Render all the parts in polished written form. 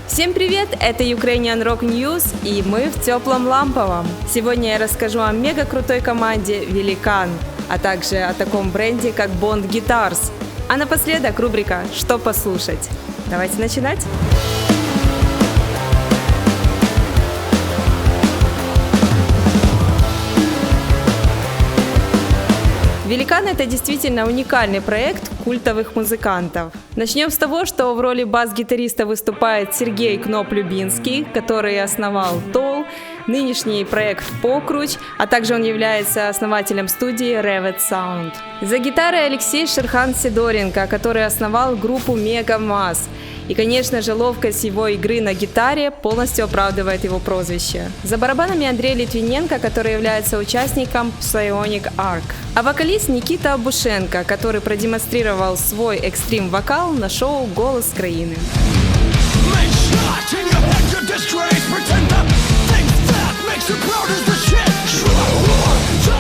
Всем привет, это Ukrainian Rock News, и мы в теплом ламповом. Сегодня я расскажу о мега крутой команде Великан, а также о таком бренде, как Bond Guitars. А напоследок рубрика «Что послушать?». Давайте начинать. Великан — это действительно уникальный проект культовых музыкантов. Начнем с того, что в роли бас-гитариста выступает Сергей Кноп-Любинский, который основал Тол, нынешний проект Покруч, а также он является основателем студии Revet Sound. За гитарой Алексей Шерхан-Сидоренко, который основал группу Mega Mass. И, конечно же, ловкость его игры на гитаре полностью оправдывает его прозвище. За барабанами Андрей Литвиненко, который является участником Psionic Arc. А вокалист Никита Абушенко, который продемонстрировал свой экстрим-вокал на шоу «Голос краины».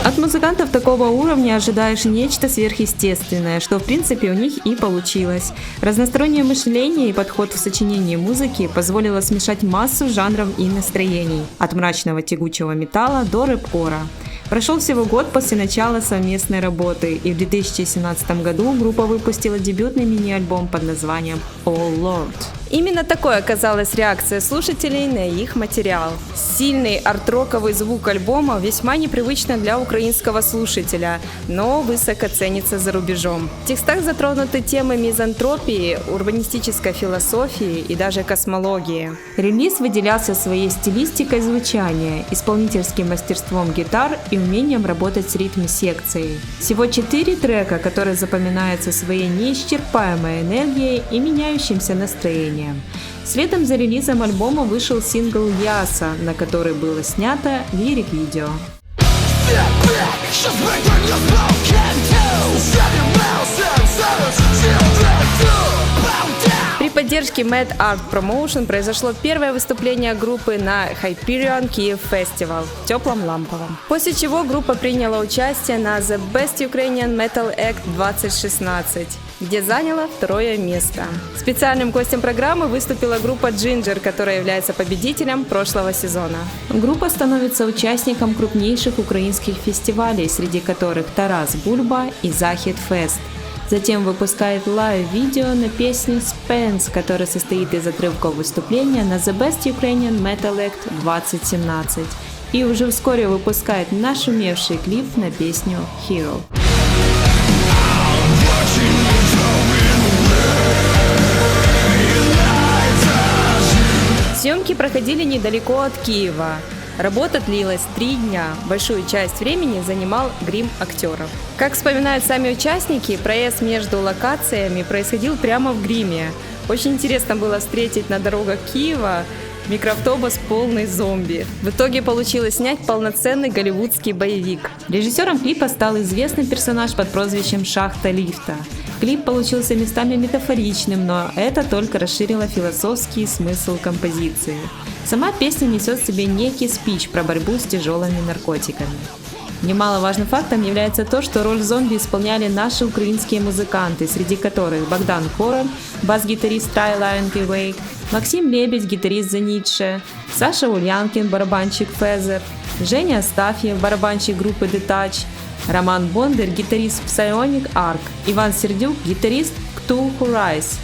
От музыкантов такого уровня ожидаешь нечто сверхъестественное, что в принципе у них и получилось. Разностороннее мышление и подход в сочинении музыки позволило смешать массу жанров и настроений, от мрачного тягучего металла до рэп-кора. Прошел всего год после начала совместной работы, и в 2017 году группа выпустила дебютный мини-альбом под названием All Lord. Именно такой оказалась реакция слушателей на их материал. Сильный арт-роковый звук альбома весьма непривычно для украинского слушателя, но высоко ценится за рубежом. В текстах затронуты темы мизантропии, урбанистической философии и даже космологии. Релиз выделялся своей стилистикой звучания, исполнительским мастерством гитар и умением работать с ритм-секцией. Всего 4 трека, которые запоминаются своей неисчерпаемой энергией и меняющимся настроением. Следом за релизом альбома вышел сингл «Яса», на который было снято лирик-видео. При поддержке Mad Art Promotion произошло первое выступление группы на Hyperion Kyiv Festival в теплом ламповом. После чего группа приняла участие на The Best Ukrainian Metal Act 2016, где заняла второе место. Специальным гостем программы выступила группа Ginger, которая является победителем прошлого сезона. Группа становится участником крупнейших украинских фестивалей, среди которых Тарас Бульба и Захід Фест. Затем выпускает лайв-видео на песню Spence, который состоит из отрывков выступления на The Best Ukrainian Metal Act 2017. И уже вскоре выпускает нашумевший клип на песню Hero. Съемки проходили недалеко от Киева. Работа длилась 3 дня. Большую часть времени занимал грим актеров. Как вспоминают сами участники, проезд между локациями происходил прямо в гриме. Очень интересно было встретить на дорогах Киева микроавтобус полный зомби. В итоге получилось снять полноценный голливудский боевик. Режиссером клипа стал известный персонаж под прозвищем Шахта Лифта. Клип получился местами метафоричным, но это только расширило философский смысл композиции. Сама песня несет в себе некий спич про борьбу с тяжелыми наркотиками. Немаловажным фактом является то, что роль зомби исполняли наши украинские музыканты, среди которых Богдан Король, бас-гитарист Try Lion Wake, Максим Лебедь, гитарист The Nietzsche, Саша Ульянкин, барабанщик Фезер, Женя Астафьев, барабанщик группы Detach, Роман Бондарь, гитарист Psionic Arc, Иван Сердюк, гитарист Cthulhu Rise,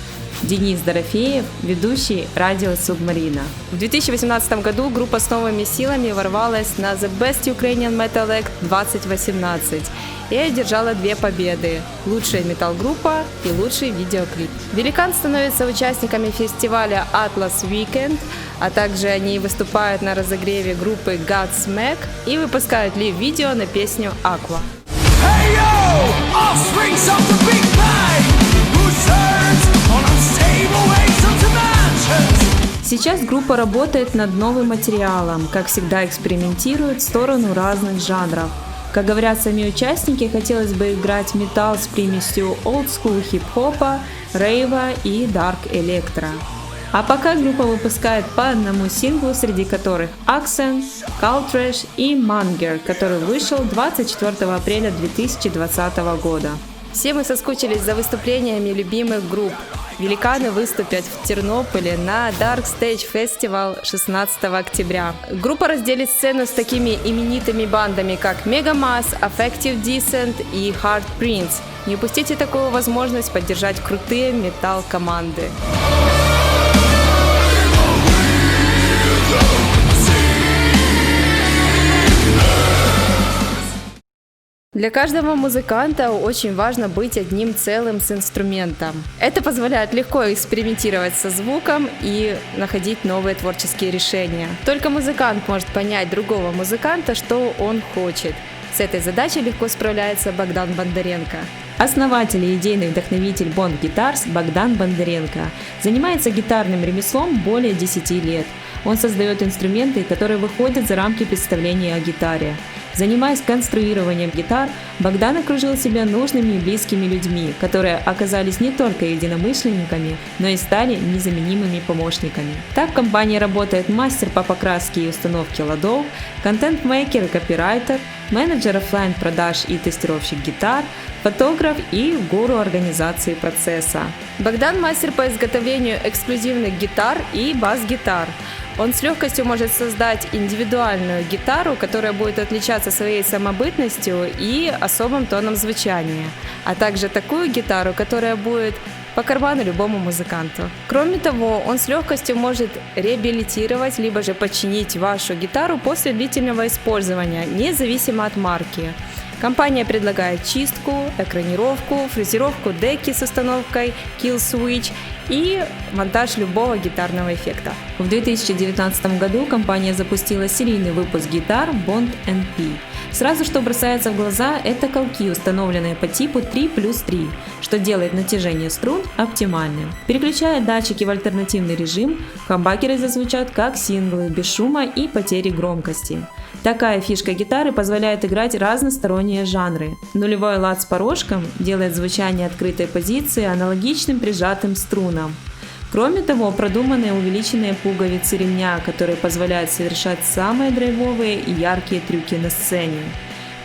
Денис Дорофеев, ведущий радио Субмарина. В 2018 году группа с новыми силами ворвалась на The Best Ukrainian Metal Act 2018 и одержала 2 победы – лучшая метал-группа и лучший видеоклип. Великан становится участниками фестиваля Atlas Weekend, а также они выступают на разогреве группы Godsmack и выпускают лив-видео на песню Aqua. Hey, сейчас группа работает над новым материалом, как всегда экспериментирует в сторону разных жанров. Как говорят сами участники, хотелось бы играть металл с примесью олдскул хип-хопа, рейва и дарк электро. А пока группа выпускает по одному синглу, среди которых Accent, Caltrash и Manger, который вышел 24 апреля 2020 года. Все мы соскучились за выступлениями любимых групп великаны выступят в Тернополе на Dark Stage Festival 16 октября. Группа разделит сцену с такими именитыми бандами, как Megamas, Affective Descent и Hard Prince. Не упустите такую возможность поддержать крутые метал-команды. Для каждого музыканта очень важно быть одним целым с инструментом. Это позволяет легко экспериментировать со звуком и находить новые творческие решения. Только музыкант может понять другого музыканта, что он хочет. С этой задачей легко справляется Богдан Бондаренко. Основатель и идейный вдохновитель Bond Guitars Богдан Бондаренко занимается гитарным ремеслом более 10 лет. Он создает инструменты, которые выходят за рамки представления о гитаре. Занимаясь конструированием гитар, Богдан окружил себя нужными и близкими людьми, которые оказались не только единомышленниками, но и стали незаменимыми помощниками. Так в компании работает мастер по покраске и установке ладов, контент-мейкер и копирайтер, менеджер офлайн-продаж и тестировщик гитар, фотограф и гуру организации процесса. Богдан мастер по изготовлению эксклюзивных гитар и бас-гитар. Он с легкостью может создать индивидуальную гитару, которая будет отличаться своей самобытностью и особым тоном звучания, а также такую гитару, которая будет по карману любому музыканту. Кроме того, он с легкостью может реабилитировать, либо же починить вашу гитару после длительного использования, независимо от марки. Компания предлагает чистку, экранировку, фрезеровку деки с установкой Kill Switch и монтаж любого гитарного эффекта. В 2019 году компания запустила серийный выпуск гитар Bond NP. Сразу что бросается в глаза, это колки, установленные по типу 3+3, что делает натяжение струн оптимальным. Переключая датчики в альтернативный режим, хамбакеры зазвучат как синглы, без шума и потери громкости. Такая фишка гитары позволяет играть разносторонние жанры. Нулевой лад с порожком делает звучание открытой позиции аналогичным прижатым струнам. Кроме того, продуманные увеличенные пуговицы ремня, которые позволяют совершать самые драйвовые и яркие трюки на сцене.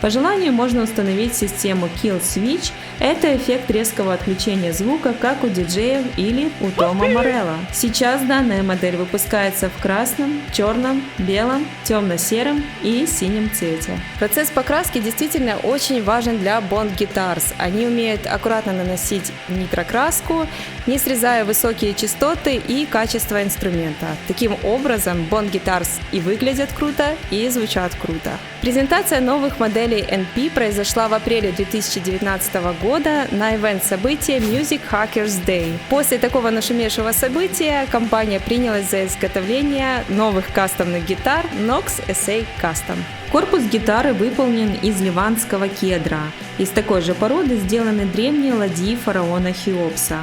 По желанию можно установить систему Kill Switch. Это эффект резкого отключения звука, как у диджеев или у Тома Морелло. Сейчас данная модель выпускается в красном, черном, белом, темно-сером и синем цвете. Процесс покраски действительно очень важен для Bond Guitars. Они умеют аккуратно наносить нитрокраску, не срезая высокие частоты и качество инструмента. Таким образом, Bond Guitars и выглядят круто, и звучат круто. Презентация новых моделей NP произошла в апреле 2019 года на ивент-событии Music Hackers Day. После такого нашумевшего события компания принялась за изготовление новых кастомных гитар Knox SA Custom. Корпус гитары выполнен из ливанского кедра. Из такой же породы сделаны древние ладьи фараона Хеопса.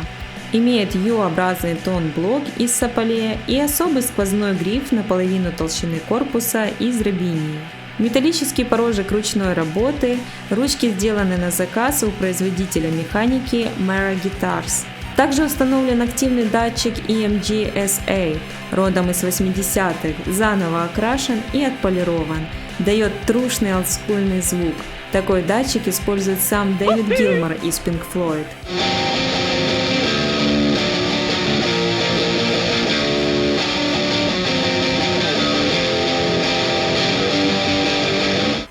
Имеет U-образный тон-блок из саполея и особый сквозной гриф наполовину толщины корпуса из робинии. Металлический порожек ручной работы, ручки сделаны на заказ у производителя механики Mera Guitars. Также установлен активный датчик EMG SA, родом из 80-х, заново окрашен и отполирован, дает трушный олдскульный звук. Такой датчик использует сам Дэвид Гилмор из Pink Floyd.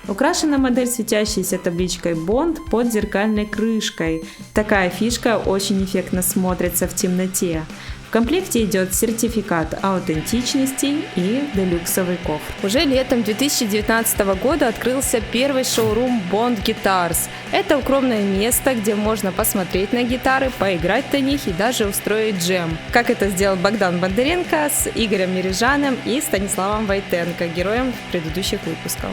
Украшена модель светящейся табличкой Bond под зеркальной крышкой. Такая фишка очень эффектно смотрится в темноте. В комплекте идет сертификат аутентичности и делюксовый кофр. Уже летом 2019 года открылся первый шоурум Bond Guitars. Это укромное место, где можно посмотреть на гитары, поиграть на них и даже устроить джем. Как это сделал Богдан Бондаренко с Игорем Мережаном и Станиславом Войтенко, героем предыдущих выпусков.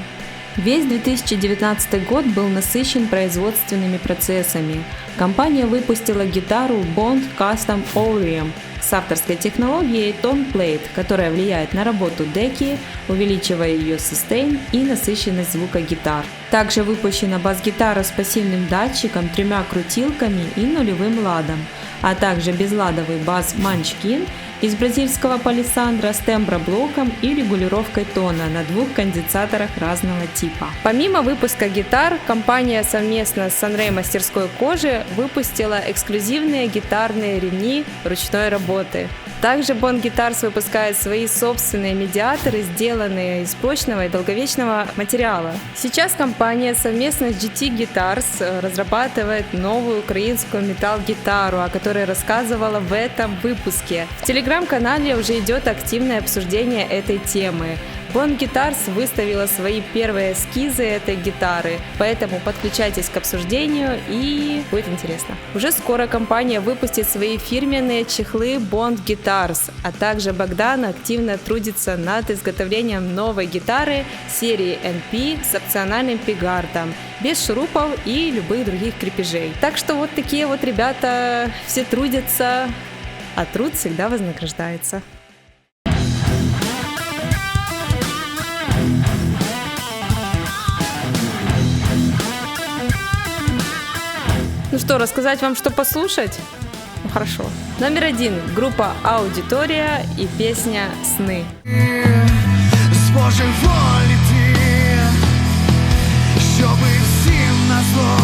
Весь 2019 год был насыщен производственными процессами. Компания выпустила гитару Bond Custom Orium с авторской технологией Tone Plate, которая влияет на работу деки, увеличивая ее сустейн и насыщенность звука гитар. Также выпущена бас-гитара с пассивным датчиком, 3 крутилками и нулевым ладом, а также безладовый бас Munchkin из бразильского палисандра с темброблоком и регулировкой тона на 2 конденсаторах разного типа. Помимо выпуска гитар, компания совместно с Sunray мастерской кожи выпустила эксклюзивные гитарные ремни ручной работы. Также Bond Guitars выпускает свои собственные медиаторы, сделанные из прочного и долговечного материала. Сейчас компания совместно с GT Guitars разрабатывает новую украинскую метал-гитару, о которой рассказывала в этом выпуске. В телеграм-канале уже идет активное обсуждение этой темы. Bond Guitars выставила свои первые эскизы этой гитары, поэтому подключайтесь к обсуждению и будет интересно. Уже скоро компания выпустит свои фирменные чехлы Bond Guitars, а также Богдан активно трудится над изготовлением новой гитары серии NP с опциональным пиггардом, без шурупов и любых других крепежей. Так что вот такие вот ребята все трудятся, а труд всегда вознаграждается. Ну что, рассказать вам, что послушать? Ну хорошо. Номер 1. Группа Аудитория и песня «Сны». З Божої волі ти, щоби всім назло.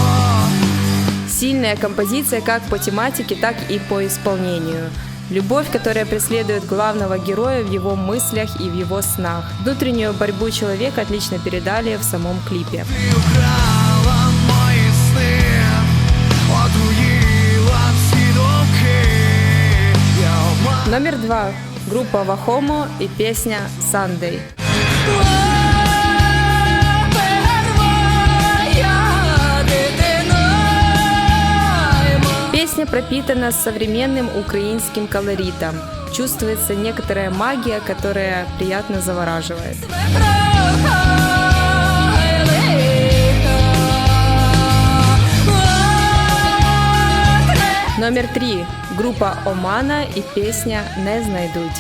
Сильная композиция как по тематике, так и по исполнению. Любовь, которая преследует главного героя в его мыслях и в его снах. Внутреннюю борьбу человека отлично передали в самом клипе. Ти украла мої сни, отруїла всі думки. Я обманув. Номер 2. Группа Вахомо и песня «Sunday». Песня пропитана современным украинским колоритом. Чувствуется некоторая магия, которая приятно завораживает. Номер 3. Группа Омана и песня «Не знайдуть».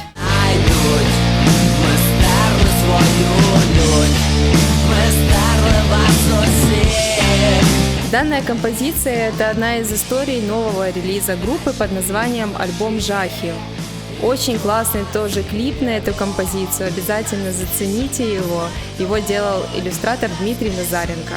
Данная композиция – это одна из историй нового релиза группы под названием «Альбом Жахи». Очень классный тоже клип на эту композицию, обязательно зацените его. Его делал иллюстратор Дмитрий Назаренко.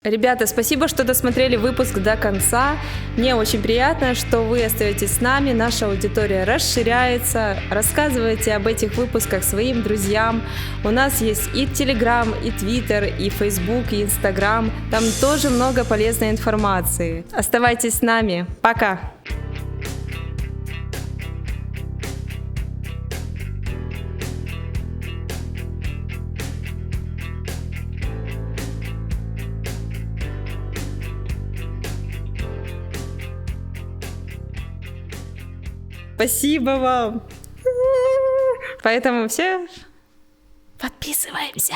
Ребята, спасибо, что досмотрели выпуск до конца. Мне очень приятно, что вы остаетесь с нами, наша аудитория расширяется. Рассказывайте об этих выпусках своим друзьям. У нас есть и Telegram, и Twitter, и Facebook, и Instagram. Там тоже много полезной информации. Оставайтесь с нами. Пока! Спасибо вам. Поэтому все подписываемся.